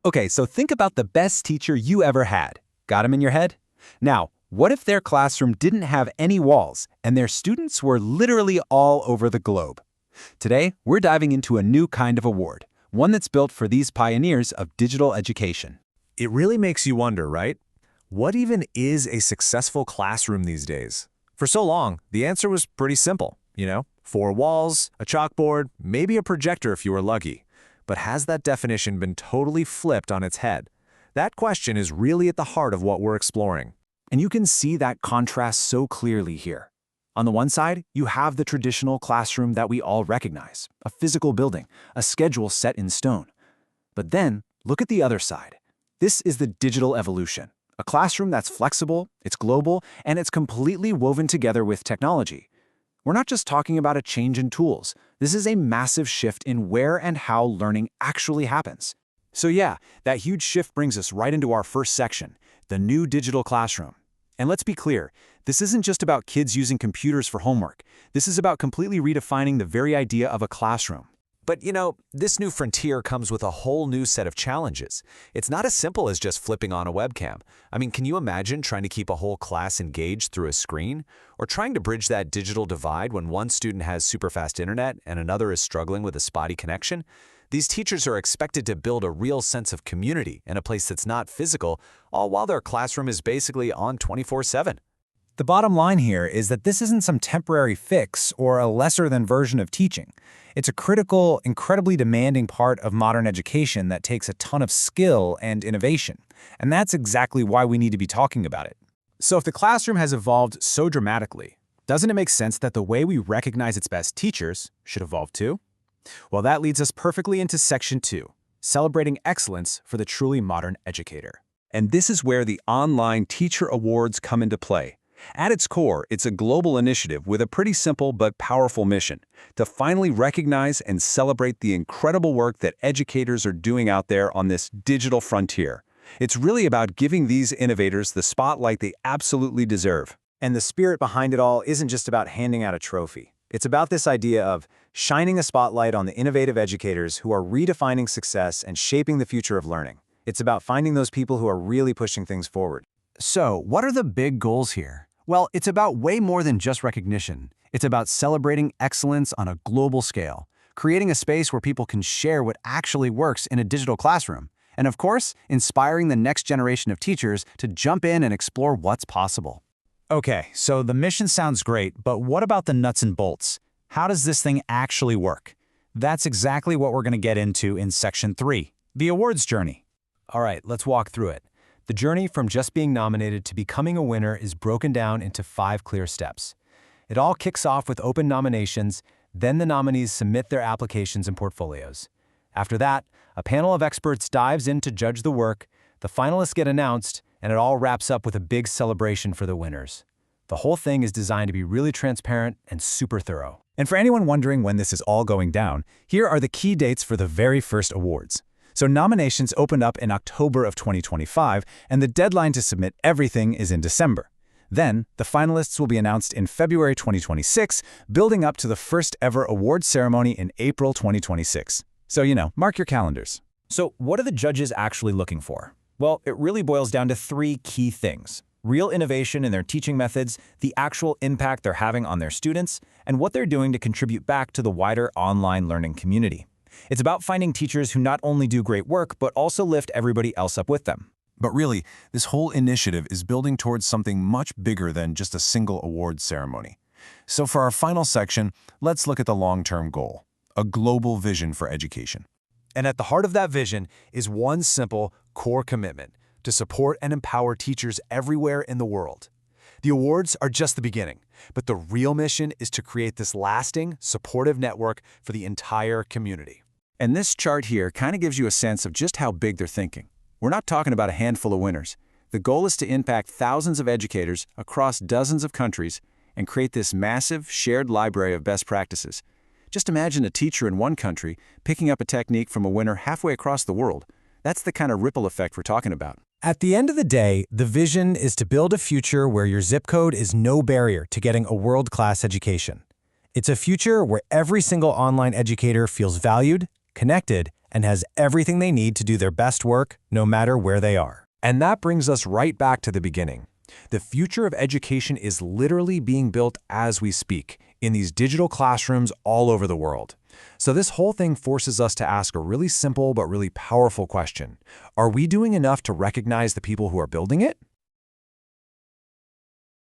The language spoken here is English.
Okay, so think about the best teacher you ever had. Got him in your head? Now, what if their classroom didn't have any walls and their students were literally all over the globe? Today, we're diving into a new kind of award, one that's built for these pioneers of digital education. It really makes you wonder, right? What even is a successful classroom these days? For so long, the answer was pretty simple. Four walls, a chalkboard, maybe a projector if you were lucky. But has that definition been totally flipped on its head? That question is really at the heart of what we're exploring. And you can see that contrast so clearly here. On the one side, you have the traditional classroom that we all recognize, a physical building, a schedule set in stone. But then, look at the other side. This is the digital evolution, a classroom that's flexible, it's global, and it's completely woven together with technology. We're not just talking about a change in tools. This is a massive shift in where and how learning actually happens. So yeah, that huge shift brings us right into our first section, the new digital classroom. And let's be clear, this isn't just about kids using computers for homework. This is about completely redefining the very idea of a classroom. But this new frontier comes with a whole new set of challenges. It's not as simple as just flipping on a webcam. Can you imagine trying to keep a whole class engaged through a screen? Or trying to bridge that digital divide when one student has super fast internet and another is struggling with a spotty connection? These teachers are expected to build a real sense of community in a place that's not physical, all while their classroom is basically on 24/7. The bottom line here is that this isn't some temporary fix or a lesser-than version of teaching. It's a critical, incredibly demanding part of modern education that takes a ton of skill and innovation. And that's exactly why we need to be talking about it. So if the classroom has evolved so dramatically, doesn't it make sense that the way we recognize its best teachers should evolve too? Well, that leads us perfectly into Section 2, celebrating excellence for the truly modern educator. And this is where the online teacher awards come into play. At its core, it's a global initiative with a pretty simple but powerful mission: to finally recognize and celebrate the incredible work that educators are doing out there on this digital frontier. It's really about giving these innovators the spotlight they absolutely deserve. And the spirit behind it all isn't just about handing out a trophy. It's about this idea of shining a spotlight on the innovative educators who are redefining success and shaping the future of learning. It's about finding those people who are really pushing things forward. So, what are the big goals here? Well, it's about way more than just recognition. It's about celebrating excellence on a global scale, creating a space where people can share what actually works in a digital classroom, and of course, inspiring the next generation of teachers to jump in and explore what's possible. Okay, so the mission sounds great, but what about the nuts and bolts? How does this thing actually work? That's exactly what we're going to get into in Section 3, the awards journey. All right, let's walk through it. The journey from just being nominated to becoming a winner is broken down into 5 clear steps. It all kicks off with open nominations, then the nominees submit their applications and portfolios. After that, a panel of experts dives in to judge the work, the finalists get announced, and it all wraps up with a big celebration for the winners. The whole thing is designed to be really transparent and super thorough. And for anyone wondering when this is all going down, here are the key dates for the very first awards. So nominations opened up in October of 2025, and the deadline to submit everything is in December. Then, the finalists will be announced in February 2026, building up to the first ever award ceremony in April 2026. So, mark your calendars. So, what are the judges actually looking for? Well, it really boils down to 3 key things: real innovation in their teaching methods, the actual impact they're having on their students, and what they're doing to contribute back to the wider online learning community. It's about finding teachers who not only do great work, but also lift everybody else up with them. But really, this whole initiative is building towards something much bigger than just a single awards ceremony. So for our final section, let's look at the long-term goal: a global vision for education. And at the heart of that vision is one simple core commitment: to support and empower teachers everywhere in the world. The awards are just the beginning, but the real mission is to create this lasting, supportive network for the entire community. And this chart here kind of gives you a sense of just how big they're thinking. We're not talking about a handful of winners. The goal is to impact thousands of educators across dozens of countries and create this massive, shared library of best practices. Just imagine a teacher in one country picking up a technique from a winner halfway across the world. That's the kind of ripple effect we're talking about. At the end of the day, the vision is to build a future where your zip code is no barrier to getting a world-class education. It's a future where every single online educator feels valued, connected, and has everything they need to do their best work, no matter where they are. And that brings us right back to the beginning. The future of education is literally being built as we speak, in these digital classrooms all over the world. So this whole thing forces us to ask a really simple but really powerful question. Are we doing enough to recognize the people who are building it?